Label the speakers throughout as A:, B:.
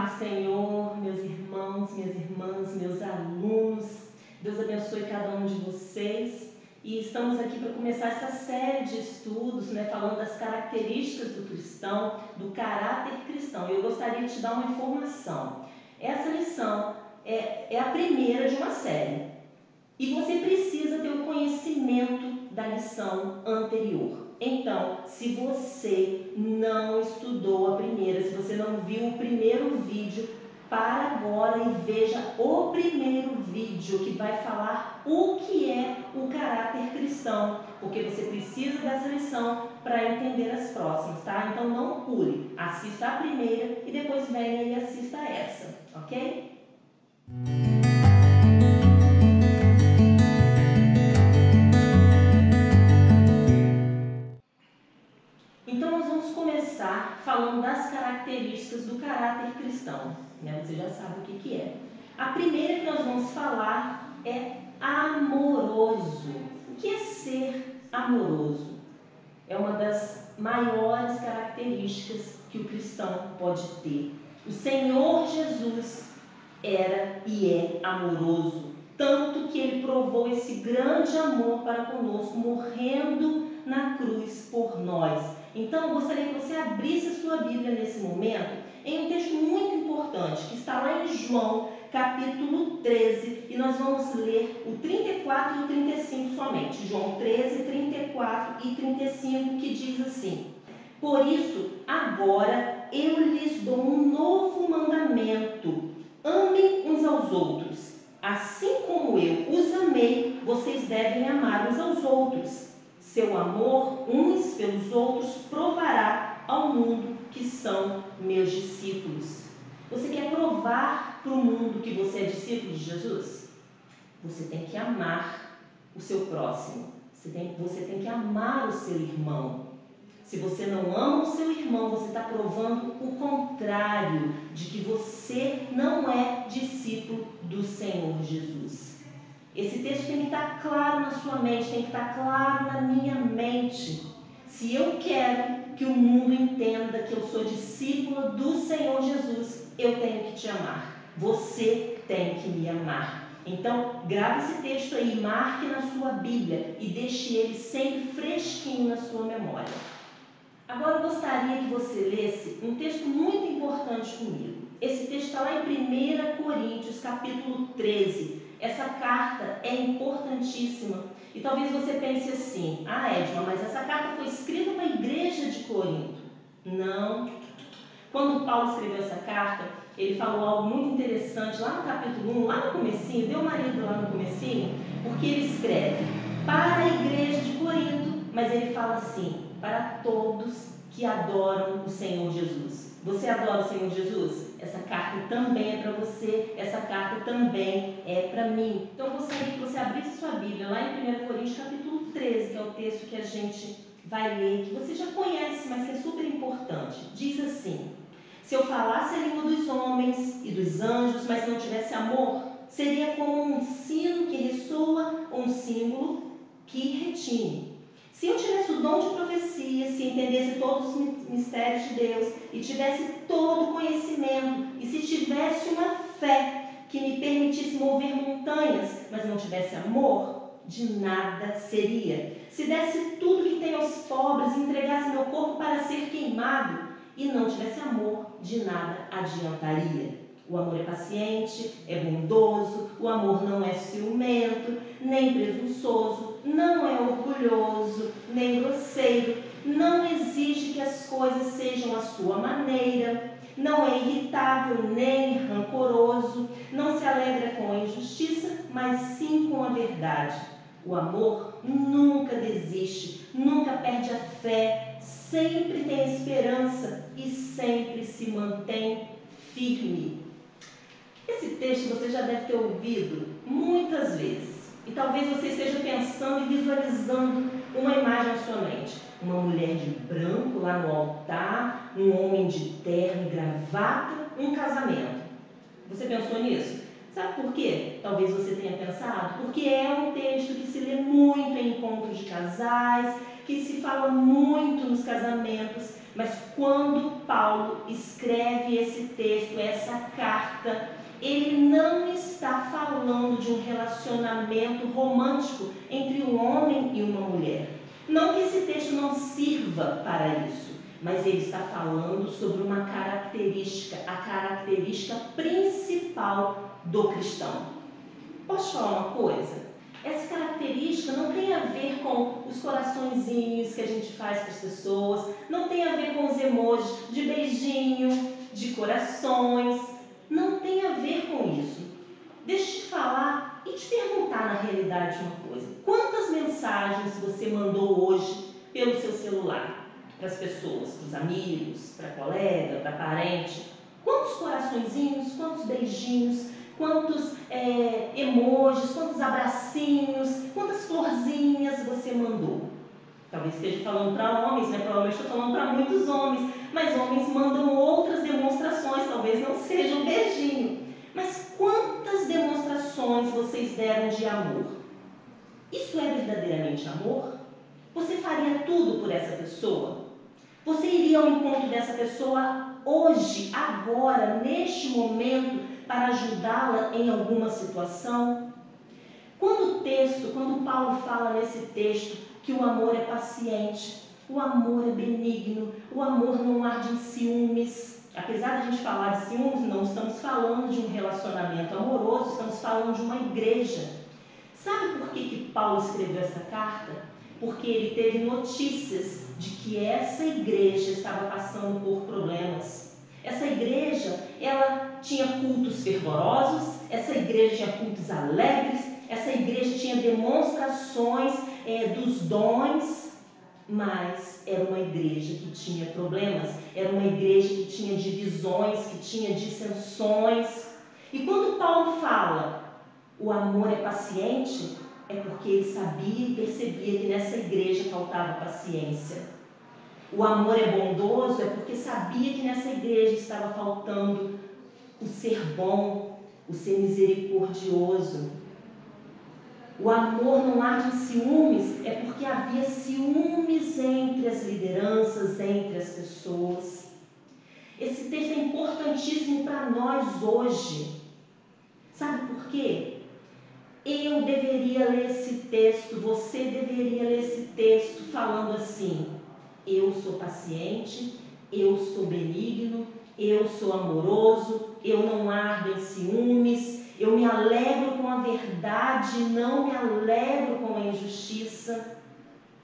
A: paz do Senhor, meus irmãos, minhas irmãs, meus alunos. Deus abençoe cada um de vocês. E estamos aqui para começar essa série de estudos, falando das características do cristão, do caráter cristão. E eu gostaria de te dar uma informação. Essa lição é a primeira de uma série. E você precisa ter o conhecimento da lição anterior. Então, se você não estudou a primeira, se você não viu o primeiro vídeo, para agora e veja o primeiro vídeo que vai falar o que é o caráter cristão, porque você precisa dessa lição para entender as próximas, tá? Então não pule, assista a primeira e depois venha e assista essa, ok? Então nós vamos começar falando das características do caráter cristão, Você já sabe o que é. A primeira que nós vamos falar é amoroso. O que é ser amoroso? É uma das maiores características que o cristão pode ter. O Senhor Jesus era e é amoroso, tanto que Ele provou esse grande amor para conosco, morrendo na cruz por nós. Então, eu gostaria que você abrisse a sua Bíblia nesse momento em um texto muito importante, que está lá em João, capítulo 13, e nós vamos ler o 34 e o 35 somente. João 13, 34 e 35, que diz assim: Por isso, agora eu lhes dou um novo mandamento: amem uns aos outros. Assim como eu os amei, vocês devem amar uns aos outros. Seu amor uns pelos outros provará ao mundo que são meus discípulos. Você quer provar para o mundo que você é discípulo de Jesus? Você tem que amar o seu próximo. Você tem que amar o seu irmão. Se você não ama o seu irmão, você está provando o contrário, de que você não é discípulo do Senhor Jesus. Esse texto tem que estar claro na sua mente, tem que estar claro na minha mente. Se eu quero que o mundo entenda que eu sou discípula do Senhor Jesus, eu tenho que te amar. Você tem que me amar. Então, grave esse texto aí, marque na sua Bíblia e deixe ele sempre fresquinho na sua memória. Agora eu gostaria que você lesse um texto muito importante comigo. Esse texto está lá em 1 Coríntios, capítulo 13. Essa carta é importantíssima. E talvez você pense assim: Edma, mas essa carta foi escrita para a igreja de Corinto. Não. Quando Paulo escreveu essa carta, ele falou algo muito interessante lá no capítulo 1, lá no comecinho, deu uma lida lá no comecinho, porque ele escreve para a igreja de Corinto, mas ele fala assim: para todos que adoram o Senhor Jesus. Você adora o Senhor Jesus? Essa carta também é para você, essa carta também é para mim. Então eu gostaria que você abrisse sua Bíblia lá em 1 Coríntios capítulo 13, que é o texto que a gente vai ler, que você já conhece, mas que é super importante. Diz assim: Se eu falasse a língua dos homens e dos anjos, mas não tivesse amor, seria como um sino que ressoa ou um símbolo que retine. Se eu tivesse o dom de profecia, se entendesse todos os mistérios de Deus e tivesse todo o conhecimento, e se tivesse uma fé que me permitisse mover montanhas, mas não tivesse amor, de nada seria. Se desse tudo que tenho aos pobres e entregasse meu corpo para ser queimado e não tivesse amor, de nada adiantaria. O amor é paciente, é bondoso, o amor não é ciumento, nem presunçoso, não é orgulhoso, nem grosseiro, não exige que as coisas sejam à sua maneira, não é irritável nem rancoroso, não se alegra com a injustiça, mas sim com a verdade. O amor nunca desiste, nunca perde a fé, sempre tem esperança e sempre se mantém firme. Esse texto você já deve ter ouvido muitas vezes. E talvez você esteja pensando e visualizando uma imagem na sua mente. Uma mulher de branco lá no altar, um homem de terno e gravata, um casamento. Você pensou nisso? Sabe por quê? Talvez você tenha pensado. Porque é um texto que se lê muito em encontros de casais, que se fala muito nos casamentos, Mas quando Paulo escreve esse texto, essa carta, ele não está falando de um relacionamento romântico entre um homem e uma mulher. Não que esse texto não sirva para isso, mas ele está falando sobre uma característica, a característica principal do cristão. Posso falar uma coisa? Essa característica não tem a ver com os coraçõezinhos que a gente faz para as pessoas, não tem a ver com os emojis de beijinho, de corações, não tem a ver com isso. Deixa eu te falar e te perguntar na realidade uma coisa. Quantas mensagens você mandou hoje pelo seu celular para as pessoas, para os amigos, para a colega, para parente? Quantos coraçõezinhos, quantos beijinhos, quantos emojis, quantos abracinhos, quantas florzinhas você mandou? Talvez esteja falando para homens, né? Provavelmente estou falando para muitos homens, mas homens mandam outras demonstrações, talvez não seja um beijinho. Mas quantas demonstrações vocês deram de amor? Isso é verdadeiramente amor? Você faria tudo por essa pessoa? Você iria ao encontro dessa pessoa hoje, agora, neste momento, para ajudá-la em alguma situação? Quando Paulo fala nesse texto que o amor é paciente, o amor é benigno, o amor não arde em ciúmes. Apesar de a gente falar de ciúmes, não estamos falando de um relacionamento amoroso, estamos falando de uma igreja. Sabe por que Paulo escreveu essa carta? Porque ele teve notícias de que essa igreja estava passando por problemas. Essa igreja, ela tinha cultos fervorosos, essa igreja tinha cultos alegres, essa igreja tinha demonstrações dos dons, mas era uma igreja que tinha problemas, era uma igreja que tinha divisões, que tinha dissensões. E quando Paulo fala, o amor é paciente, é porque ele sabia e percebia que nessa igreja faltava paciência. O amor é bondoso, é porque sabia que nessa igreja estava faltando o ser bom, o ser misericordioso. O amor não arde em ciúmes, é porque havia ciúmes entre as lideranças, entre as pessoas. Esse texto é importantíssimo para nós hoje. Sabe por quê? Eu deveria ler esse texto, você deveria ler esse texto falando assim: eu sou paciente, eu sou benigno, eu sou amoroso, eu não ardo em ciúmes, eu me alegro com a verdade, não me alegro com a injustiça.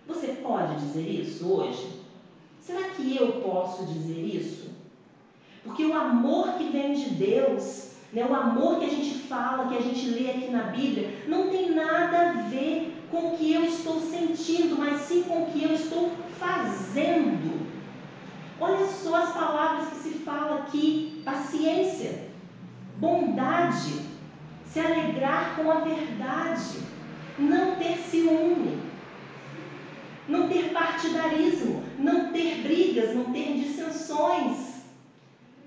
A: Você pode dizer isso hoje? Será que eu posso dizer isso? Porque o amor que vem de Deus, o amor que a gente fala, que a gente lê aqui na Bíblia, não tem nada a ver com o que eu estou sentindo, mas sim com o que eu estou fazendo. Olha só as palavras que se fala aqui: paciência, bondade, se alegrar com a verdade, não ter ciúme, não ter partidarismo, não ter brigas, não ter dissensões.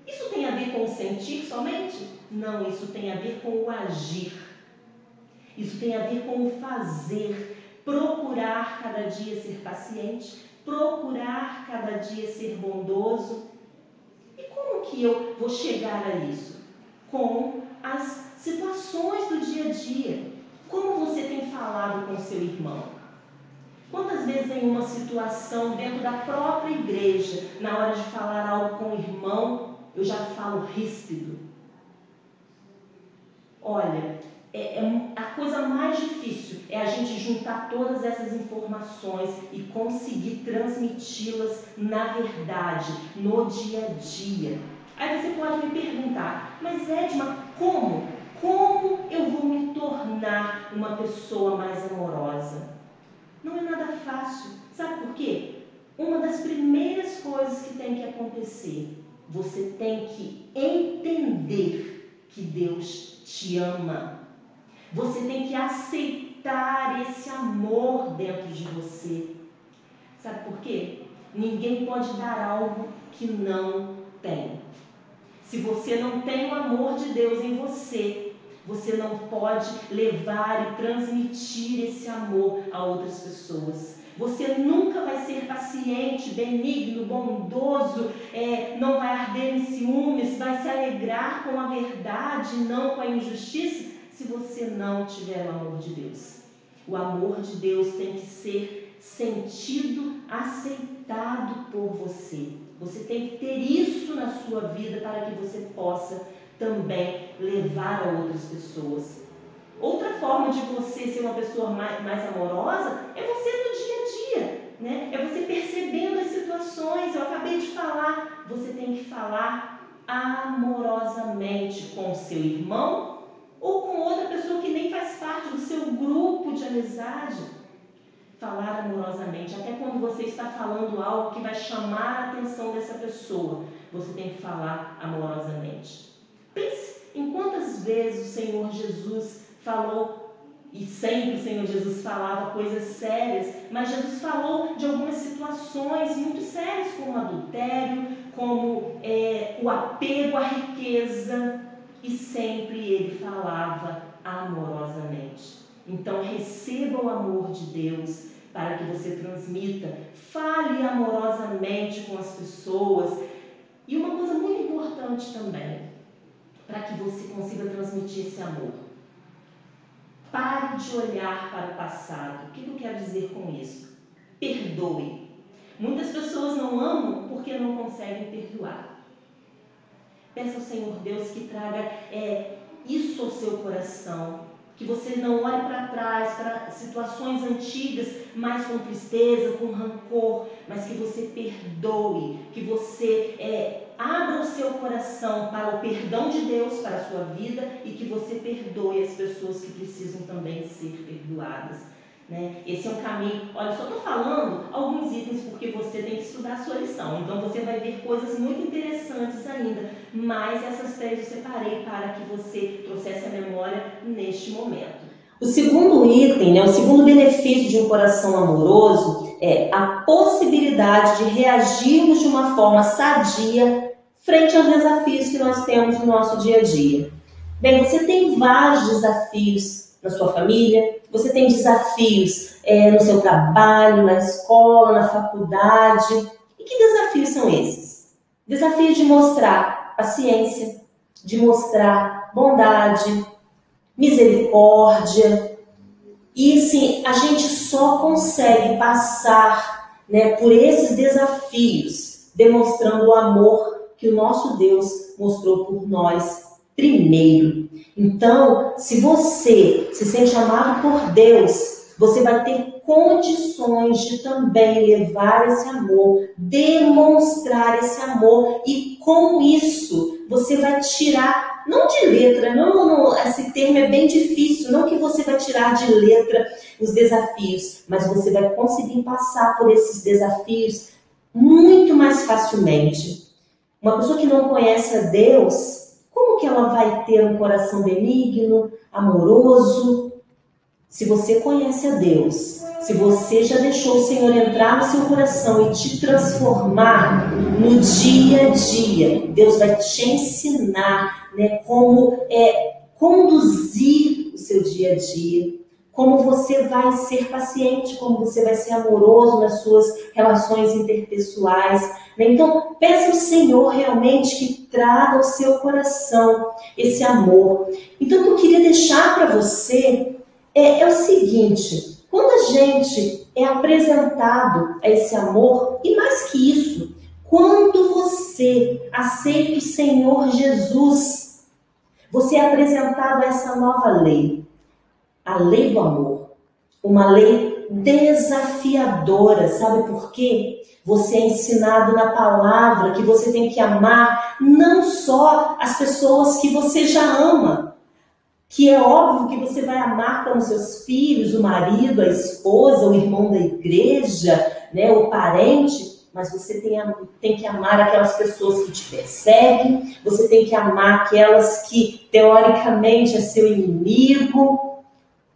A: Isso tem a ver com o sentir somente? Não, isso tem a ver com o agir. Isso tem a ver com o fazer. Procurar cada dia ser paciente, procurar cada dia ser bondoso. E como que eu vou chegar a isso? Com as situações do dia a dia. Como você tem falado com seu irmão? Quantas vezes em uma situação dentro da própria igreja, na hora de falar algo com o irmão, eu já falo ríspido? Olha, a coisa mais difícil é a gente juntar todas essas informações e conseguir transmiti-las na verdade, no dia a dia. Aí você pode me perguntar: mas Edma, como? Como eu vou me tornar uma pessoa mais amorosa? Não é nada fácil. Sabe por quê? Uma das primeiras coisas que tem que acontecer, você tem que entender que Deus te ama. Você tem que aceitar esse amor dentro de você. Sabe por quê? Ninguém pode dar algo que não tem. Se você não tem o amor de Deus em você, você não pode levar e transmitir esse amor a outras pessoas. Você nunca vai ser paciente, benigno, bondoso, não vai arder em ciúmes, vai se alegrar com a verdade, não com a injustiça, se você não tiver o amor de Deus. O amor de Deus tem que ser sentido, aceitado por você. Você tem que ter isso na sua vida para que você possa também levar a outras pessoas. Outra forma de você ser uma pessoa mais amorosa é você no dia a dia, né? É você percebendo as situações. Eu acabei de falar, você tem que falar amorosamente com o seu irmão ou com outra pessoa que nem faz parte do seu grupo de amizade. Falar amorosamente, até quando você está falando algo que vai chamar a atenção dessa pessoa, você tem que falar amorosamente. Pense em quantas vezes o Senhor Jesus falou, e sempre o Senhor Jesus falava coisas sérias, mas Jesus falou de algumas situações muito sérias, como o adultério, como o apego à riqueza, e sempre ele falava amorosamente. Então receba o amor de Deus para que você transmita, fale amorosamente com as pessoas. E uma coisa muito importante também, para que você consiga transmitir esse amor: pare de olhar para o passado. O que eu quero dizer com isso? Perdoe. Muitas pessoas não amam porque não conseguem perdoar. Peça ao Senhor Deus que traga isso ao seu coração, que você não olhe para trás, para situações antigas, mas com tristeza, com rancor, mas que você perdoe, que você abra o seu coração para o perdão de Deus, para a sua vida, e que você perdoe as pessoas que precisam também ser perdoadas. Né? Esse é um caminho. Olha, só estou falando alguns itens porque você tem que estudar a sua lição, então você vai ver coisas muito interessantes ainda, mas essas 3 eu separei para que você trouxesse a memória neste momento. O segundo item, né, o segundo benefício de um coração amoroso é a possibilidade de reagirmos de uma forma sadia frente aos desafios que nós temos no nosso dia a dia. Bem, você tem vários desafios na sua família, você tem desafios no seu trabalho, na escola, na faculdade. E que desafios são esses? Desafios de mostrar paciência, de mostrar bondade, misericórdia. E sim, a gente só consegue passar, né, por esses desafios demonstrando o amor que o nosso Deus mostrou por nós primeiro. Então, se você se sente amado por Deus, você vai ter condições de também levar esse amor, demonstrar esse amor, e com isso você vai tirar, não de letra, não, esse termo é bem difícil, não que você vai tirar de letra os desafios, mas você vai conseguir passar por esses desafios muito mais facilmente. Uma pessoa que não conhece a Deus, como que ela vai ter um coração benigno, amoroso? Se você conhece a Deus, se você já deixou o Senhor entrar no seu coração e te transformar no dia a dia, Deus vai te ensinar, né, como conduzir o seu dia a dia, como você vai ser paciente, como você vai ser amoroso nas suas relações interpessoais. Né? Então, peça ao Senhor realmente que traga ao seu coração esse amor. Então, o que eu queria deixar para você é o seguinte: quando a gente é apresentado a esse amor, e mais que isso, quando você aceita o Senhor Jesus, você é apresentado a essa nova lei, a lei do amor, uma lei desafiadora. Sabe por quê? Você é ensinado na palavra que você tem que amar não só as pessoas que você já ama, que é óbvio que você vai amar como seus filhos, o marido, a esposa, o irmão da igreja, né, o parente, mas você tem que amar aquelas pessoas que te perseguem, você tem que amar aquelas que teoricamente é seu inimigo.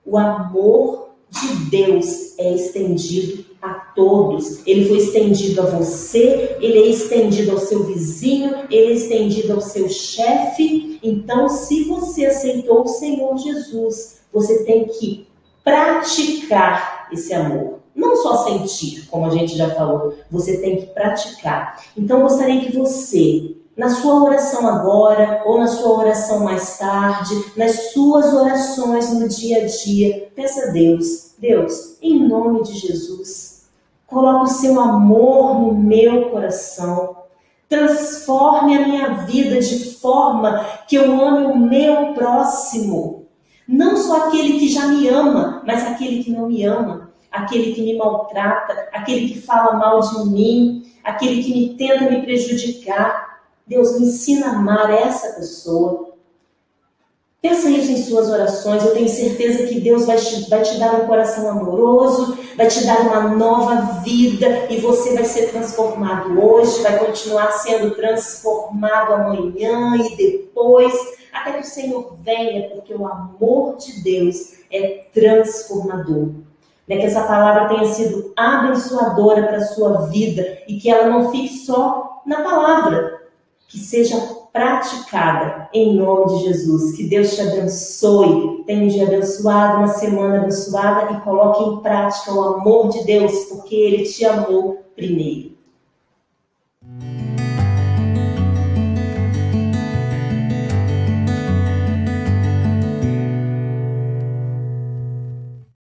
A: O amor de Deus é estendido a todos. Ele foi estendido a você, ele é estendido ao seu vizinho, ele é estendido ao seu chefe. Então, se você aceitou o Senhor Jesus, você tem que praticar esse amor. Não só sentir, como a gente já falou, você tem que praticar. Então, eu gostaria que você, na sua oração agora, ou na sua oração mais tarde, nas suas orações no dia a dia, peça a Deus, Deus, em nome de Jesus, coloque o seu amor no meu coração, transforme a minha vida de forma que eu ame o meu próximo, não só aquele que já me ama, mas aquele que não me ama, aquele que me maltrata, aquele que fala mal de mim, aquele que me tenta me prejudicar. Deus, me ensina a amar essa pessoa. Peça isso em suas orações. Eu tenho certeza que Deus vai te dar um coração amoroso, vai te dar uma nova vida e você vai ser transformado hoje, vai continuar sendo transformado amanhã e depois, até que o Senhor venha, porque o amor de Deus é transformador. Que essa palavra tenha sido abençoadora para a sua vida e que ela não fique só na palavra, que seja praticada em nome de Jesus. Que Deus te abençoe, tenha um dia abençoado, uma semana abençoada e coloque em prática o amor de Deus, porque Ele te amou primeiro.